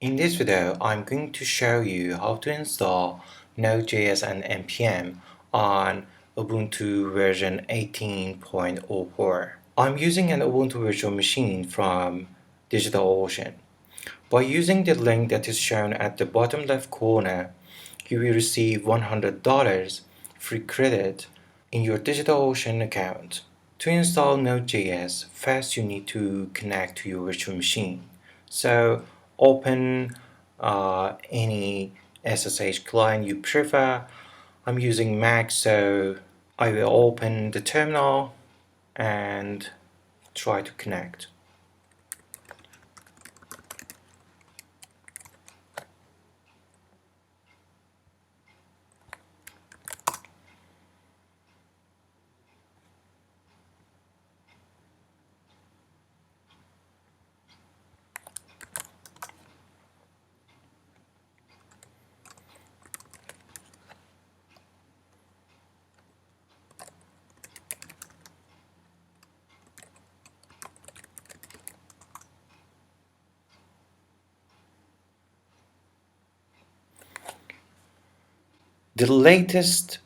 In this video, I'm going to show you how to install Node.js and npm on Ubuntu version 18.04. I'm using an Ubuntu virtual machine from DigitalOcean. By using the link that is shown at the bottom left corner, you will receive $100 free credit in your DigitalOcean account. To install Node.js, first you need to connect to your virtual machine. So open any SSH client you prefer. I'm using Mac, so I will open the terminal and try to connect. The latest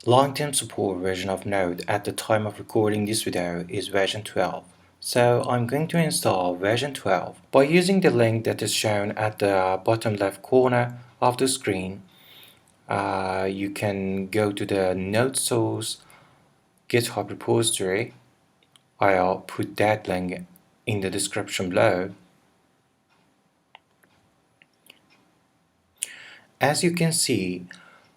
long-term support version of Node at the time of recording this video is version 12. So I'm going to install version 12 by using the link that is shown at the bottom left corner of the screen. You can go to the Node source GitHub repository. I'll put that link in the description below. As you can see,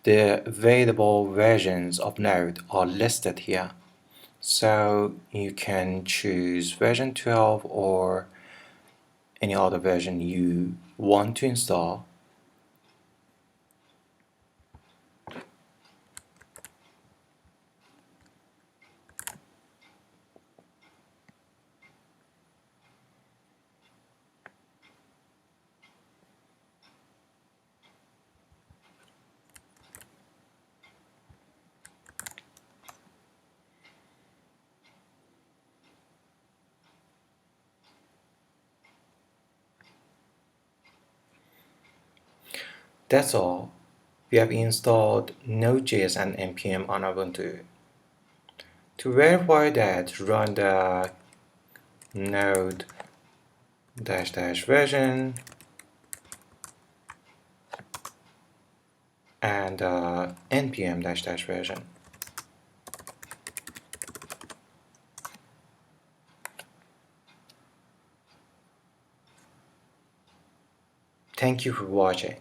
the available versions of Node are listed here. So you can choose version 12 or any other version you want to install. That's all. We have installed Node.js and npm on Ubuntu. To verify that, run the node version and npm version. Thank you for watching.